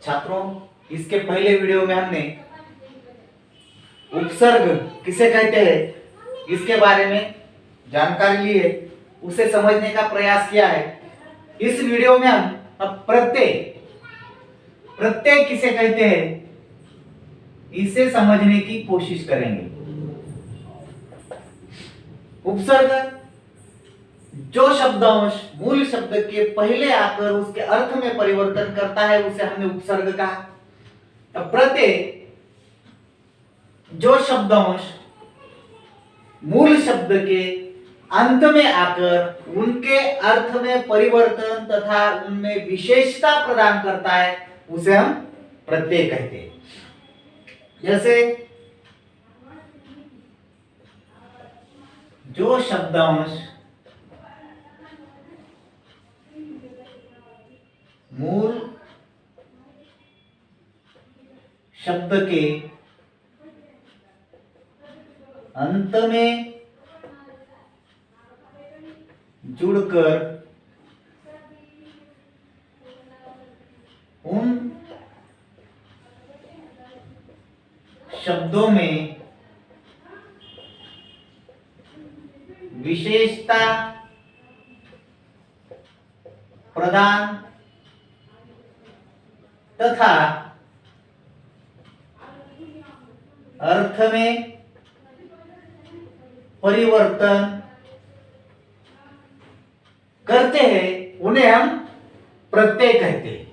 छात्रों, इसके पहले वीडियो में हमने उपसर्ग किसे कहते हैं इसके बारे में जानकारी ली है, उसे समझने का प्रयास किया है। इस वीडियो में हम अब प्रत्यय किसे कहते हैं इसे समझने की कोशिश करेंगे। उपसर्ग जो शब्दांश मूल शब्द के पहले आकर उसके अर्थ में परिवर्तन करता है उसे हमने उपसर्ग कहा। अब प्रत्यय जो शब्दांश मूल शब्द के अंत में आकर उनके अर्थ में परिवर्तन तथा उनमें विशेषता प्रदान करता है उसे हम प्रत्यय कहते हैं। जैसे जो शब्दांश मूल शब्द के अंत में जुड़कर उन शब्दों में विशेषता प्रदान तथा अर्थ में परिवर्तन करते हैं उन्हें हम प्रत्यय कहते हैं।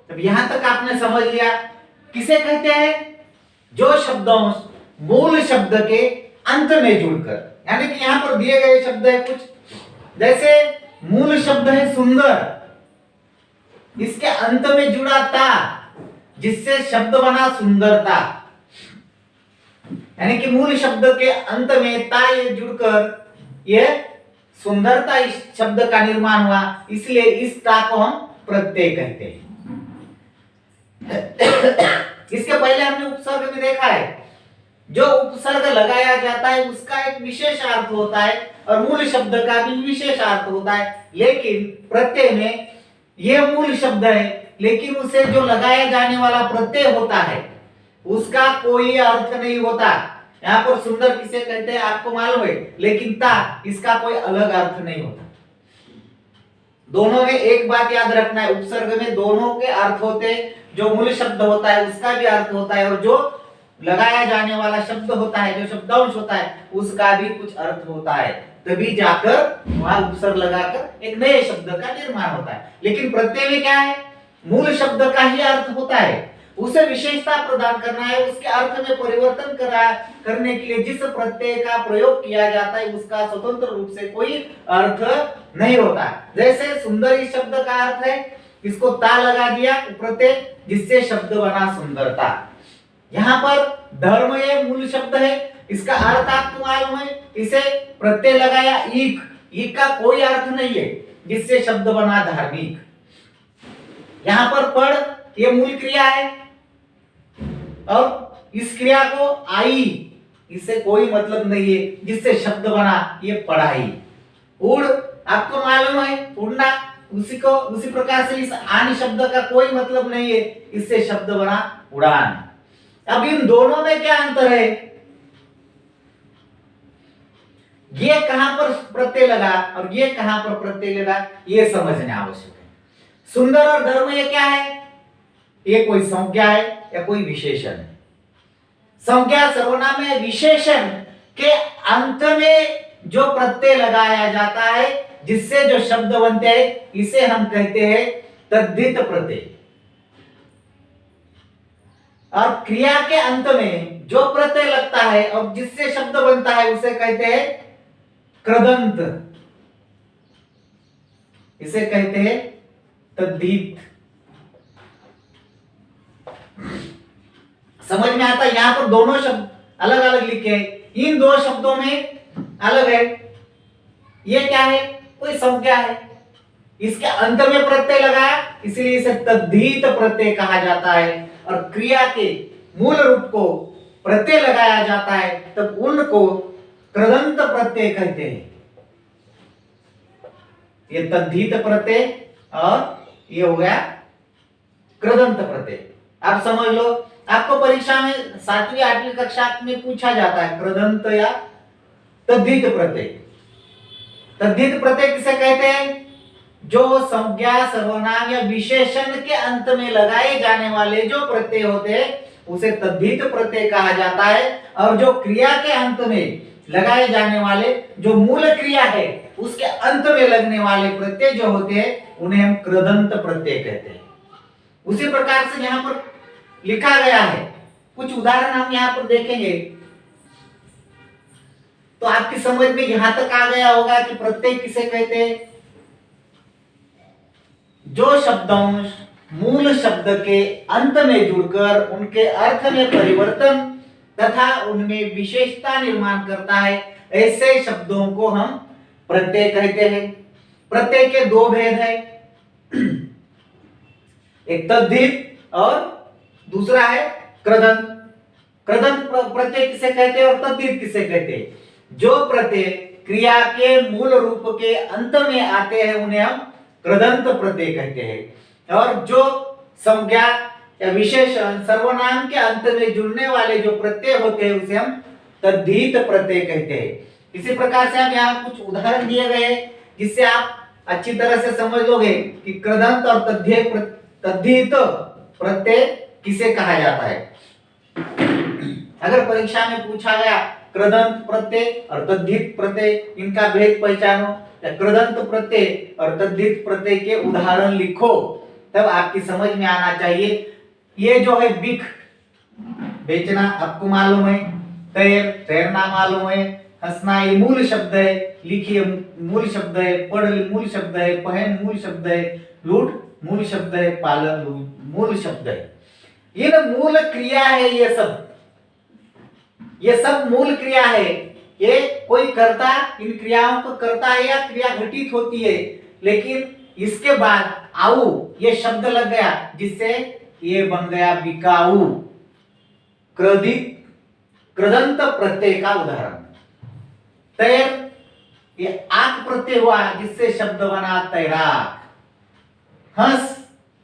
अब यहां तक आपने समझ लिया किसे कहते हैं, जो शब्दांश मूल शब्द के अंत में जुड़कर, यानी कि यहां पर दिए गए शब्द है कुछ, जैसे मूल शब्द है सुंदर, इसके अंत में जुड़ा ता जिससे शब्द बना सुंदरता, यानी कि मूल शब्द के अंत में ता ये जुड़कर ये सुंदरता इस शब्द का निर्माण हुआ, इसलिए इस ता को हम प्रत्यय कहते हैं। इसके पहले हमने उपसर्ग में देखा है, जो उपसर्ग लगाया जाता है उसका एक विशेष अर्थ होता है और मूल शब्द का भी विशेष अर्थ होता है, लेकिन प्रत्यय में यह मूल शब्द है लेकिन उसे जो लगाया जाने वाला प्रत्यय होता है उसका कोई अर्थ नहीं होता। यहाँ पर सुंदर किसे कहते हैं आपको मालूम है, लेकिन ता इसका कोई अलग अर्थ नहीं होता। दोनों में एक बात याद रखना है, उपसर्ग में दोनों के अर्थ होते हैं, जो मूल शब्द होता है उसका भी अर्थ होता है और जो लगाया जाने वाला शब्द होता है, जो शब्दांश होता है उसका भी कुछ अर्थ होता है, तभी जाकर वहां उपसर्ग लगाकर एक नए शब्द का निर्माण होता है। लेकिन प्रत्यय में क्या है, मूल शब्द का ही अर्थ होता है, उसे विशेषता प्रदान करना है, उसके अर्थ में परिवर्तन करने के लिए जिस प्रत्यय का प्रयोग किया जाता है उसका स्वतंत्र रूप से कोई अर्थ नहीं होता। जैसे सुंदर इस शब्द का अर्थ है, इसको ता लगा दिया प्रत्यय जिससे शब्द बना सुंदरता। यहाँ पर धर्म ये मूल शब्द है, इसका अर्थ आपको मालूम है, इसे प्रत्यय लगाया ईक का कोई अर्थ नहीं है जिससे शब्द बना धार्मिक। यहाँ पर पढ़ ये मूल क्रिया है और इस क्रिया को आई इससे कोई मतलब नहीं है जिससे शब्द बना ये पढ़ाई। उड़ आपको मालूम है उड़ना, उसी प्रकार से इस आन शब्द का कोई मतलब नहीं है, इससे शब्द बना उड़ान। अब इन दोनों में क्या अंतर है, ये कहां पर प्रत्यय लगा और ये कहां पर प्रत्यय लगा ये समझना आवश्यक है। सुंदर और धर्म ये क्या है, ये कोई संज्ञा है या कोई विशेषण है। संज्ञा सर्वनाम में विशेषण के अंत में जो प्रत्यय लगाया जाता है जिससे जो शब्द बनते हैं इसे हम कहते हैं तद्धित प्रत्यय। और क्रिया के अंत में जो प्रत्यय लगता है और जिससे शब्द बनता है उसे कहते हैं कृदंत, इसे कहते हैं तद्धित। समझ में आता है, यहां पर दोनों शब्द अलग अलग लिखे हैं, इन दो शब्दों में अलग है। ये क्या है, कोई संज्ञा है, इसके अंत में प्रत्यय लगाया इसलिए इसे तद्धित प्रत्यय कहा जाता है। और क्रिया के मूल रूप को प्रत्यय लगाया जाता है तब उनको कृदंत प्रत्यय कहते हैं। ये तद्धित प्रत्यय और ये हो गया कृदंत प्रत्यय। आप समझ लो, आपको परीक्षा में 7वीं 8वीं कक्षा में पूछा जाता है कृदंत या तद्धित प्रत्यय। तद्धित प्रत्यय किसे कहते हैं? जो संज्ञा, सर्वनाम या विशेषण के अंत में लगाए जाने वाले जो प्रत्यय होते हैं उसे तद्धित प्रत्यय कहा जाता है। और जो क्रिया के अंत में लगाए जाने वाले जो मूल क्रिया है उसके अंत में लगने वाले प्रत्यय जो होते हैं उन्हें हम कृदंत प्रत्यय कहते हैं। उसी प्रकार से यहाँ पर लिखा गया है, कुछ उदाहरण हम यहाँ पर देखेंगे तो आपकी समझ में यहां तक आ गया होगा कि प्रत्यय किसे कहते हैं? जो शब्दांश मूल शब्द के अंत में जुड़कर उनके अर्थ में परिवर्तन तथा उनमें विशेषता निर्माण करता है, ऐसे शब्दों को हम प्रत्यय कहते हैं। प्रत्यय के दो भेद हैं, एक तद्धित और दूसरा है कृदंत। कृदंत प्रत्यय किसे कहते हैं और तद्धित किसे कहते हैं? जो प्रत्यय क्रिया के मूल रूप के अंत में आते हैं उन्हें हम कृदंत प्रत्यय कहते हैं। और जो संज्ञा या विशेषण, सर्वनाम के अंत में जुड़ने वाले जो प्रत्यय होते हैं उसे हम तद्धित प्रत्यय कहते हैं। इसी प्रकार से हम यहाँ कुछ उदाहरण दिए गए हैं जिससे आप अच्छी तरह से समझ लोगे कि कृदंत और तद्धित प्रत्यय किसे कहा जाता है। अगर परीक्षा में पूछा गया कृदंत प्रत्यय और तद्धित प्रत्यय, इनका भेद पहचानो, या कृदंत प्रत्यय और तद्धित प्रत्यय के उदाहरण लिखो, तब आपकी समझ में आना चाहिए। ये जो है बिख, बेचना आपको मालूम है, तैरना मालूम है, हंसना ये मूल शब्द है, लिखिए मूल शब्द है, पढ़ मूल शब्द है, पहन मूल शब्द है, लूट मूल शब्द है, पालन मूल शब्द है। ये ना मूल क्रिया है, ये सब मूल क्रिया है। ये कोई करता इन क्रियाओं को करता है या क्रिया घटित होती है, लेकिन इसके बाद आऊ ये शब्द लग गया जिससे ये बन गया बिकाऊ। कृदंत प्रत्यय का उदाहरण तैर, ये आक प्रत्यय हुआ जिससे शब्द बना तैराक। हंस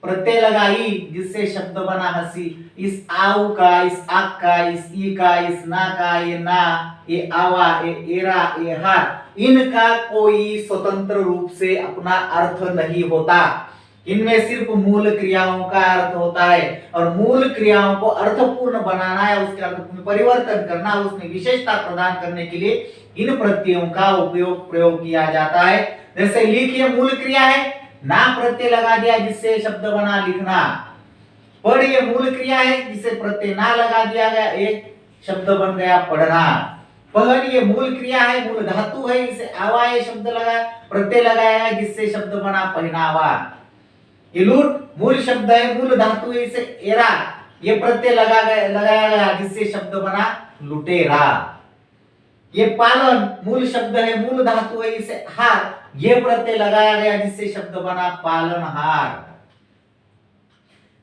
प्रत्यय लगाई जिससे शब्द बना हंसी। इस आऊ का, इस आक का, इस ई का, इस ना का, ये ना, ये आवा, ये एरा, ये हार, इनका कोई स्वतंत्र रूप से अपना अर्थ नहीं होता। इनमें सिर्फ मूल क्रियाओं का अर्थ होता है और मूल क्रियाओं को अर्थपूर्ण बनाना है, उसके अर्थ में परिवर्तन करना, उसमें विशेषता प्रदान करने के लिए इन प्रत्ययों का प्रयोग किया जाता है। जैसे लिखिए मूल क्रिया है, ना प्रत्यय लगा दिया जिससे शब्द बना लिखना। पढ़ ये मूल क्रिया है जिसे प्रत्यय ना लगा दिया गया, एक शब्द बन गया पढ़ना। पहन ये मूल क्रिया है, मूल धातु है, इसे आवा ये शब्द लगा प्रत्यय लगाया है जिससे शब्द बना पहनावा। ये लूट मूल शब्द है, मूल धातु है, इसे एरा ये प्रत्यय लगाया गया जिससे शब्द बना लुटेरा। ये पालन मूल शब्द है, मूल धातु है, इसे हार ये प्रत्यय लगाया गया जिससे शब्द बना पालनहार।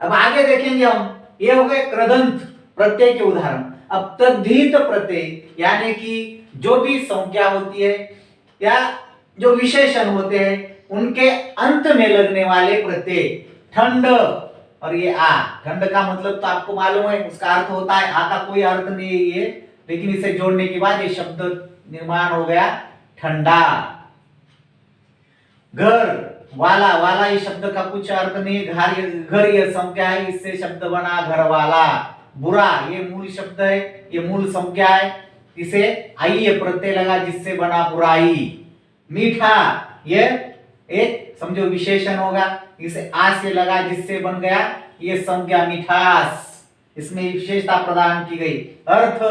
अब आगे देखेंगे हम, ये हो गए कृदंत प्रत्यय के उदाहरण। अब तद्धित प्रत्यय यानी कि जो भी संज्ञा होती है या जो विशेषण होते हैं उनके अंत में लगने वाले प्रत्यय। ठंड और ये आ, ठंड का मतलब तो आपको मालूम है, उसका अर्थ होता है, आ का कोई अर्थ नहीं है ये, लेकिन इसे जोड़ने के बाद ये शब्द निर्माण हो गया ठंडा। घर वाला, वाला ये शब्द का कुछ अर्थ नहीं, घर ये संज्ञा है, इससे शब्द बना घर वाला। बुरा ये मूल शब्द है, ये मूल संज्ञा है, इसे आई ये प्रत्यय लगा जिससे बना बुराई। मीठा ये एक समझो विशेषण होगा, इसे आ से लगा जिससे बन गया ये संज्ञा मिठास, इसमें विशेषता प्रदान की गई। अर्थ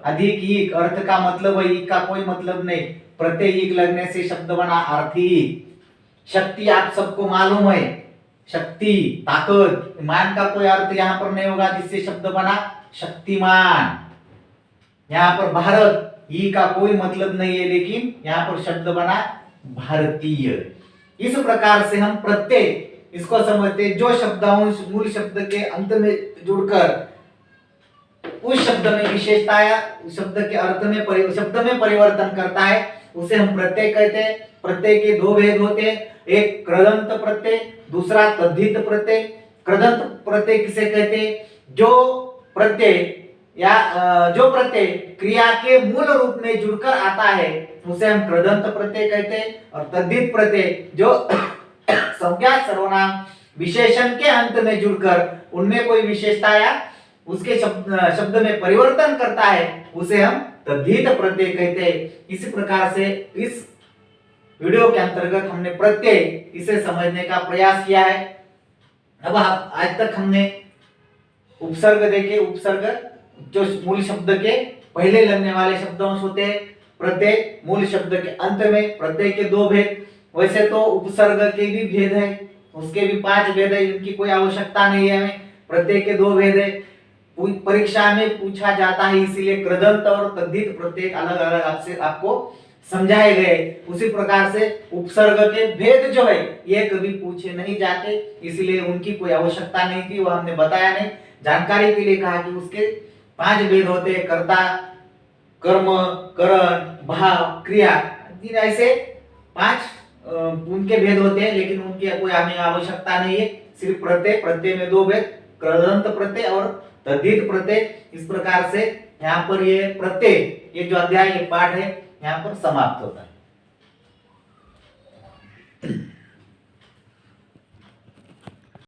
अधिक ईक, अर्थ का मतलब है, ईक का कोई मतलब नहीं, प्रत्यय ईक लगने से शब्द बना अर्थी। शक्ति आप सबको मालूम है, शक्ति ताकत, मान का कोई अर्थ यहाँ पर नहीं होगा जिससे शब्द बना शक्तिमान। यहाँ पर भारत ई का कोई मतलब नहीं है, लेकिन यहाँ पर शब्द बना भारतीय। इस प्रकार से हम प्रत्यय इसको समझते जो शब्दांश मूल शब्द के अंत में जुड़कर उस शब्द में विशेषता या शब्द के अर्थ में शब्द में परिवर्तन करता है उसे हम प्रत्यय कहते हैं। प्रत्यय के दो भेद होते हैं, एक कृदंत प्रत्यय, दूसरा तद्धित प्रत्यय। कृदंत प्रत्यय किसे कहते हैं? जो प्रत्यय जो प्रत्यय क्रिया के मूल रूप में जुड़कर आता है उसे हम कृदंत प्रत्यय कहते हैं। और तद्धित प्रत्यय जो संज्ञा सर्वनाम विशेषण के अंत में जुड़कर उनमें कोई विशेषता या उसके शब्द में परिवर्तन करता है उसे हम तद्धित प्रत्यय कहते हैं। इसी प्रकार से इस वीडियो के अंतर्गत हमने प्रत्यय इसे समझने का प्रयास किया है। अब आज तक हमने उपसर्ग देखे। उपसर्ग जो मूल शब्द के पहले लगने वाले शब्दों होते हैं, प्रत्यय मूल शब्द के अंत में, प्रत्यय के दो भेद। वैसे तो उपसर्ग के भी भेद है, उसके भी 5 भेद है, इनकी कोई आवश्यकता नहीं है हमें। प्रत्यय के 2 भेद है, परीक्षा में पूछा जाता है, इसीलिए कृदंत और तद्धित प्रत्यय अलग अलग आपसे आपको समझाए गए। उसी प्रकार से उपसर्ग के भेद जो है ये कभी पूछे नहीं जाते, इसलिए उनकी कोई आवश्यकता नहीं थी, वो हमने बताया नहीं। जानकारी के लिए कहा कि उसके 5 भेद होते हैं, कर्ता, कर्म, करण, भाव, क्रिया। ऐसे 5 उनके भेद होते हैं, लेकिन उनकी कोई हमें आवश्यकता नहीं है। सिर्फ प्रत्यय, प्रत्यय में 2 भेद, कृदंत प्रत्यय और तद्धित प्रत्यय। इस प्रकार से यहाँ पर ये प्रत्यय, ये जो अध्याय, ये पाठ है यहाँ पर समाप्त होता है।